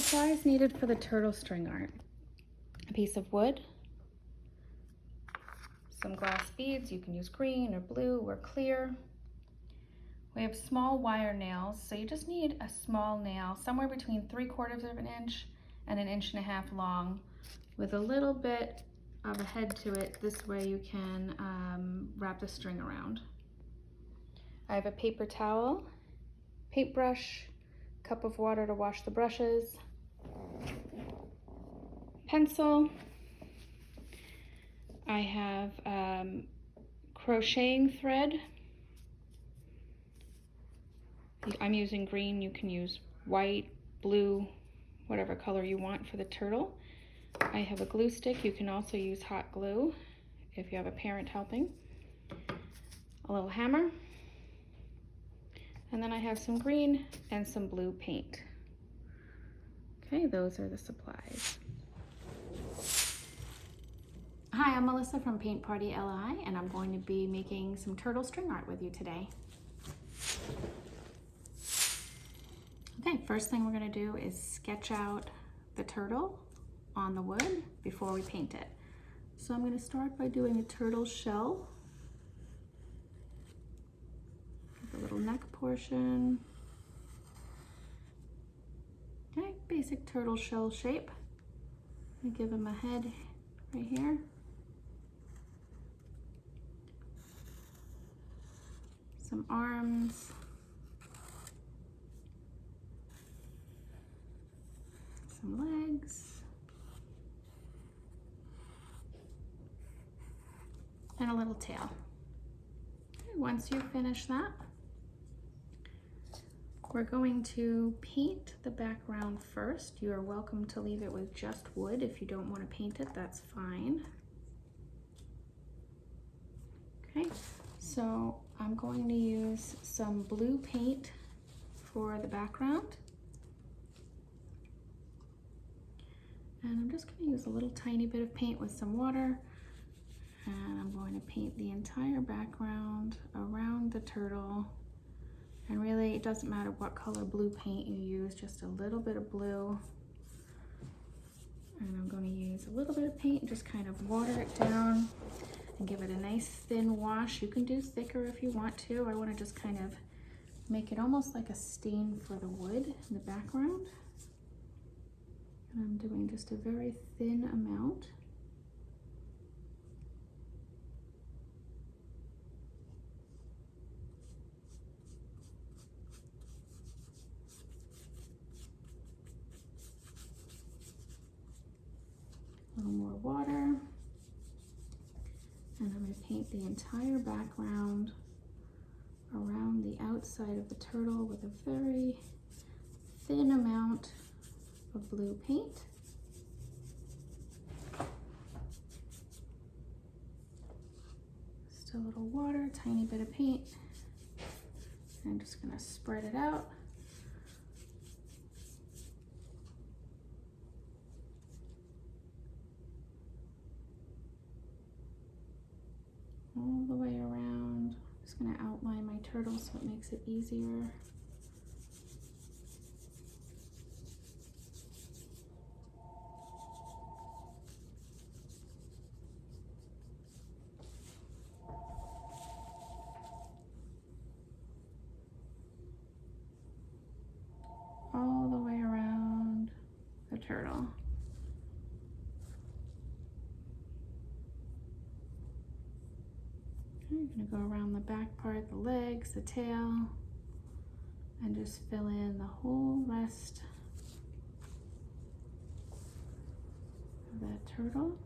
Supplies needed for the turtle string art. A piece of wood, some glass beads, you can use green or blue or clear. We have small wire nails, so you just need a small nail, somewhere between 3/4 of an inch and 1.5 inches long, with a little bit of a head to it. This way you can wrap the string around. I have a paper towel, paintbrush, cup of water to wash the brushes, pencil. I have crocheting thread. I'm using green, you can use white, blue, whatever color you want for the turtle. I have a glue stick, you can also use hot glue if you have a parent helping. A little hammer. And then I have some green and some blue paint. Okay, those are the supplies. Hi, I'm Melissa from Paint Party LI, and I'm going to be making some turtle string art with you today. Okay, first thing we're going to do is sketch out the turtle on the wood before we paint it. So I'm going to start by doing a turtle shell. The little neck portion. Okay, basic turtle shell shape. I'm going to give him a head right here. Some arms. Some legs. And a little tail. Once you finish that, we're going to paint the background first. You are welcome to leave it with just wood. If you don't want to paint it, that's fine. Okay, so I'm going to use some blue paint for the background. And I'm just going to use a little tiny bit of paint with some water. And I'm going to paint the entire background around the turtle. And really, it doesn't matter what color blue paint you use, just a little bit of blue. And I'm going to use a little bit of paint and just kind of water it down and give it a nice thin wash. You can do thicker if you want to. I want to just kind of make it almost like a stain for the wood in the background. And I'm doing just a very thin amount. A little more water. And I'm going to paint the entire background around the outside of the turtle with a very thin amount of blue paint. Just a little water, tiny bit of paint. And I'm just going to spread it out. All the way around. I'm just going to outline my turtle so it makes it easier. All the way around the turtle. I'm going to go around the back part, the legs, the tail, and just fill in the whole rest of that turtle.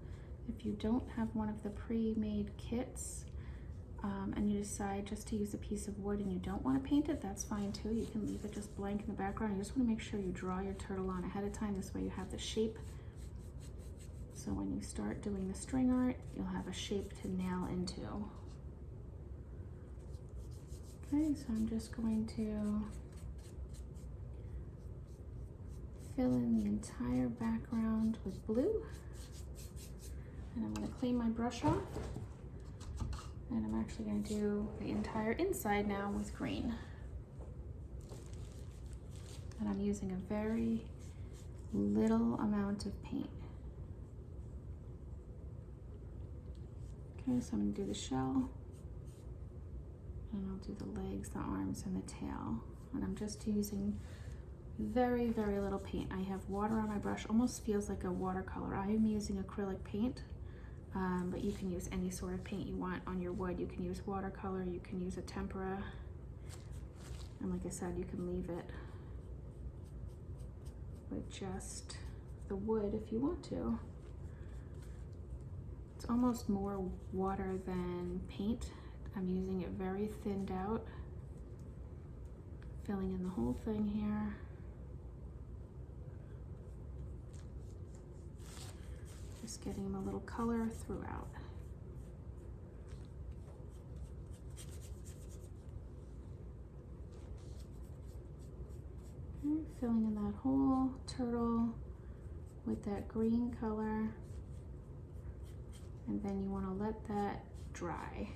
If you don't have one of the pre-made kits and you decide just to use a piece of wood and you don't want to paint it, that's fine too. You can leave it just blank in the background. You just want to make sure you draw your turtle on ahead of time. This way you have the shape. So when you start doing the string art, you'll have a shape to nail into. Okay, so I'm just going to fill in the entire background with blue. And I'm going to clean my brush off. And I'm actually going to do the entire inside now with green. And I'm using a very little amount of paint. Okay, so I'm gonna do the shell, and I'll do the legs, the arms, and the tail. And I'm just using very, very little paint. I have water on my brush, almost feels like a watercolor. I am using acrylic paint, but you can use any sort of paint you want on your wood. You can use watercolor, you can use a tempera, and like I said, you can leave it with just the wood if you want to. It's almost more water than paint. I'm using it very thinned out, filling in the whole thing here. Just getting them a little color throughout. Okay, filling in that whole turtle with that green color. And then you want to let that dry.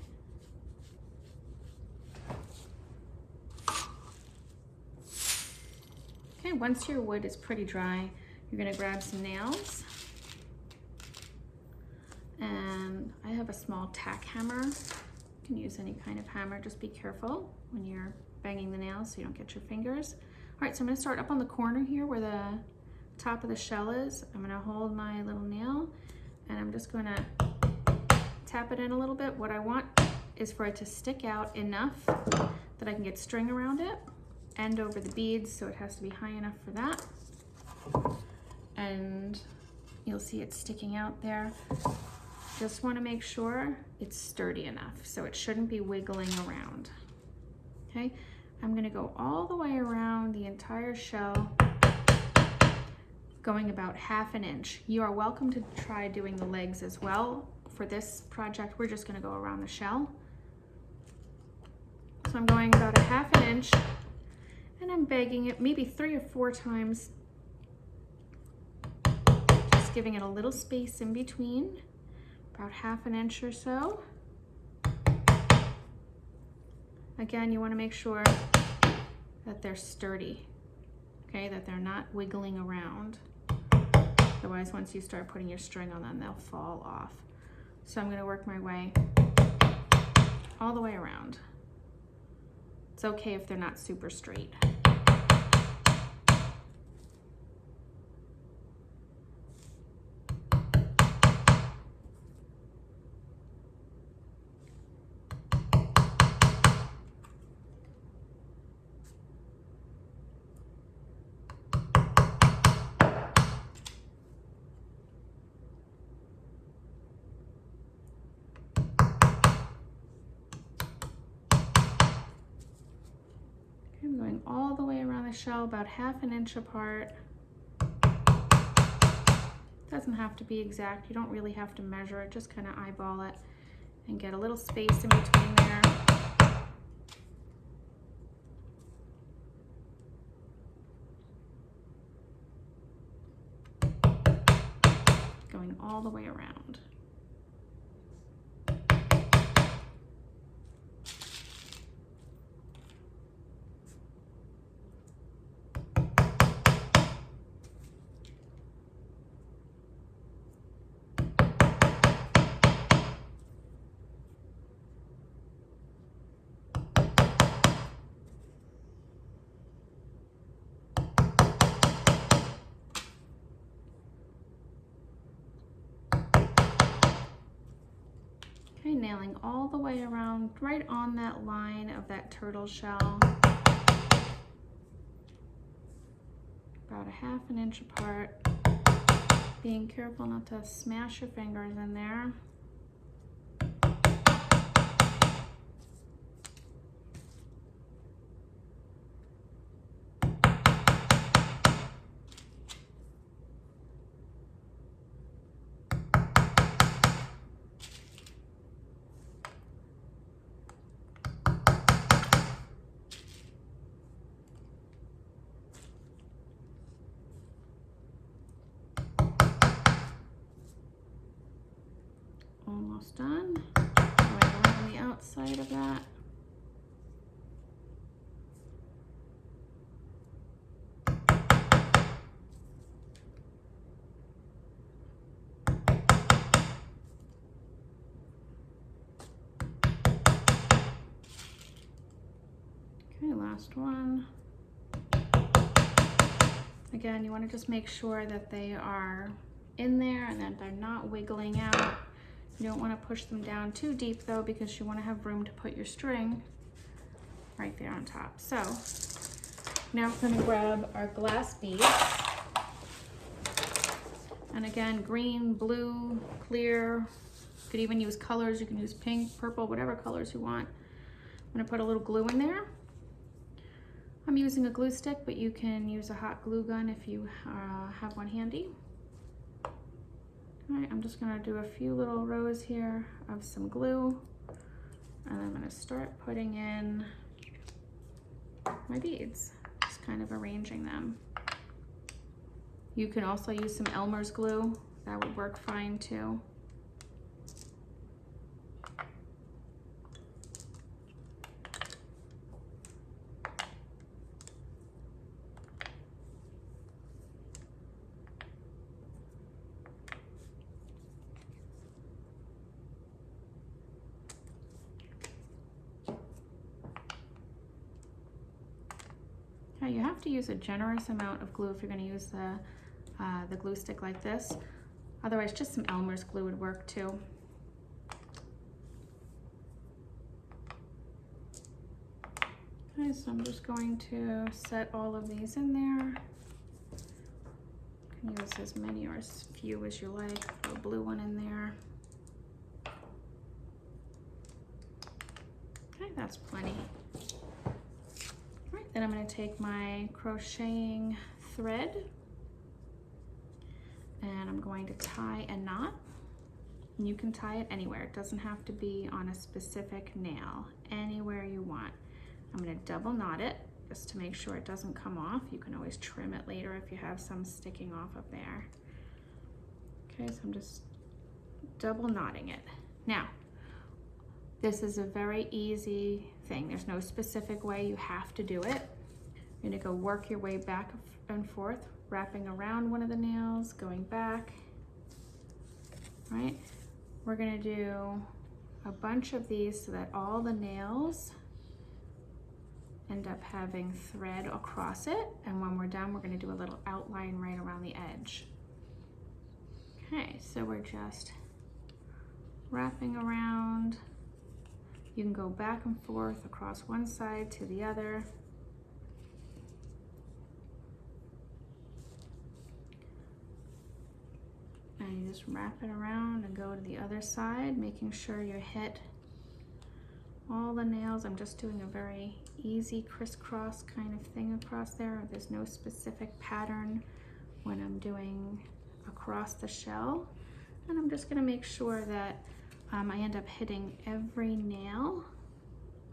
Okay, once your wood is pretty dry, you're going to grab some nails. And I have a small tack hammer. You can use any kind of hammer, just be careful when you're banging the nails so you don't get your fingers. All right, so I'm going to start up on the corner here where the top of the shell is. I'm going to hold my little nail and I'm just going to tap it in a little bit. What I want is for it to stick out enough that I can get string around it and over the beads, so it has to be high enough for that. And you'll see it sticking out there. Just want to make sure it's sturdy enough, so it shouldn't be wiggling around. Okay, I'm going to go all the way around the entire shell, going about 1/2 inch. You are welcome to try doing the legs as well. For this project, we're just going to go around the shell. So I'm going about 1/2 inch, and I'm bagging it maybe 3 or 4 times, just giving it a little space in between, about 1/2 inch or so. Again, you want to make sure that they're sturdy, okay, that they're not wiggling around. Otherwise, once you start putting your string on them, they'll fall off. So I'm going to work my way all the way around. It's okay if they're not super straight. I'm going all the way around the shell, about 1/2 inch apart. Doesn't have to be exact. You don't really have to measure it. Just kind of eyeball it and get a little space in between there. Going all the way around. Okay, nailing all the way around, right on that line of that turtle shell. About 1/2 inch apart. Being careful not to smash your fingers in there. Almost done. Going around the outside of that. Okay, last one. Again, you want to just make sure that they are in there and that they're not wiggling out. You don't want to push them down too deep though, because you want to have room to put your string right there on top. So now we're going to grab our glass beads. And again, green, blue, clear. You could even use colors. You can use pink, purple, whatever colors you want. I'm going to put a little glue in there. I'm using a glue stick, but you can use a hot glue gun if you have one handy. All right, I'm just going to do a few little rows here of some glue. And I'm going to start putting in my beads, just kind of arranging them. You can also use some Elmer's glue. That would work fine too. Now you have to use a generous amount of glue if you're going to use the glue stick like this. Otherwise, just some Elmer's glue would work too. Okay, so I'm just going to set all of these in there. You can use as many or as few as you like. Throw a blue one in there. Okay, that's plenty. All right, then I'm going to take my crocheting thread and I'm going to tie a knot. And you can tie it anywhere. It doesn't have to be on a specific nail, anywhere you want. I'm going to double knot it just to make sure it doesn't come off. You can always trim it later if you have some sticking off of there. Okay, so I'm just double knotting it. Now, this is a very easy thing. There's no specific way you have to do it. You're going to go work your way back and forth, wrapping around one of the nails, going back. Right? We're going to do a bunch of these so that all the nails end up having thread across it, and when we're done, we're going to do a little outline right around the edge. Okay, so we're just wrapping around. You can go back and forth across one side to the other. And you just wrap it around and go to the other side, making sure you hit all the nails. I'm just doing a very easy crisscross kind of thing across there. There's no specific pattern when I'm doing across the shell. And I'm just gonna make sure that I end up hitting every nail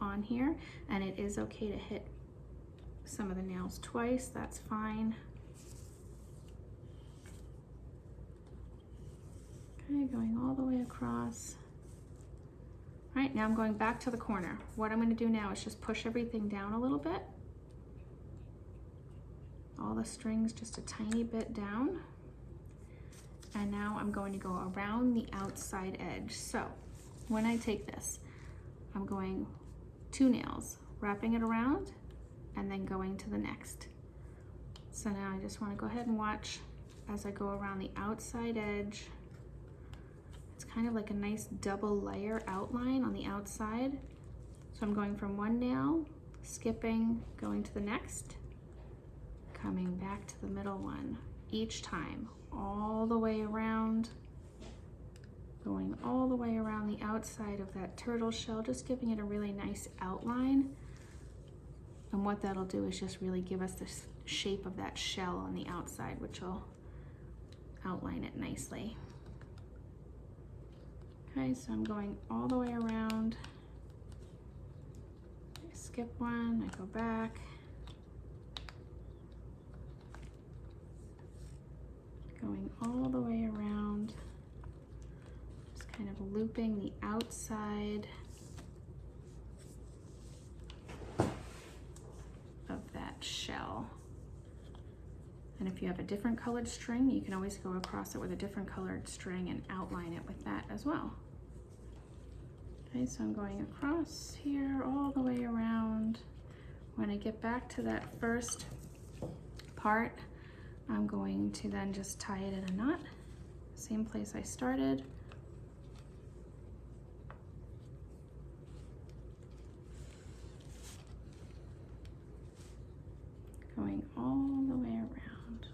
on here, and it is okay to hit some of the nails twice, that's fine. Okay, going all the way across. All right, now I'm going back to the corner. What I'm going to do now is just push everything down a little bit. All the strings just a tiny bit down. And now I'm going to go around the outside edge. So when I take this, I'm going 2 nails, wrapping it around, and then going to the next. So now I just want to go ahead and watch as I go around the outside edge. It's kind of like a nice double layer outline on the outside. So I'm going from one nail, skipping, going to the next, coming back to the middle one each time, all the way around, going all the way around the outside of that turtle shell, just giving it a really nice outline. And what that'll do is just really give us the shape of that shell on the outside, which will outline it nicely. Okay, so I'm going all the way around. I skip one, I go back. Going all the way around. Just kind of looping the outside of that shell. And if you have a different colored string, you can always go across it with a different colored string and outline it with that as well. Okay, so I'm going across here all the way around. When when I get back to that first part, I'm going to then just tie it in a knot, same place I started. Going all the way around.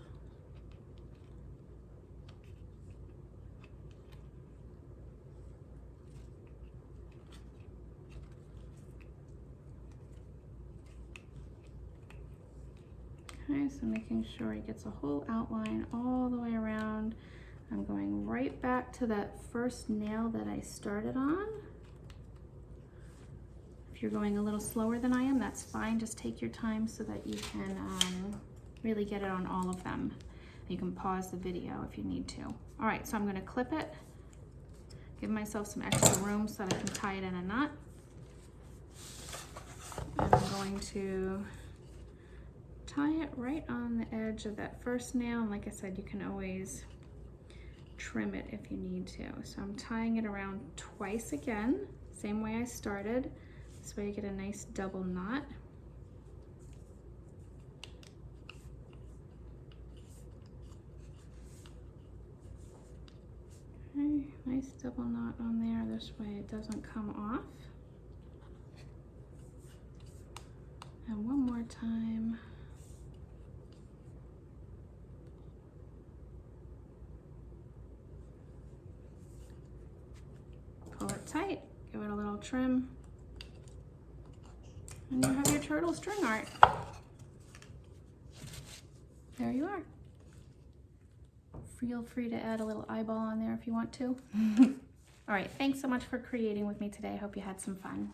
Okay, so making sure he gets a whole outline all the way around. I'm going right back to that first nail that I started on. If you're going a little slower than I am, that's fine. Just take your time so that you can really get it on all of them. You can pause the video if you need to. All right, so I'm gonna clip it, give myself some extra room so that I can tie it in a knot. And I'm going to tie it right on the edge of that first nail. And like I said, you can always trim it if you need to. So I'm tying it around twice again, same way I started. This way you get a nice double knot. Okay, nice double knot on there. This way it doesn't come off. And one more time. Pull it tight, give it a little trim, and you have your turtle string art. There you are. Feel free to add a little eyeball on there if you want to. All right, thanks so much for creating with me today. I hope you had some fun.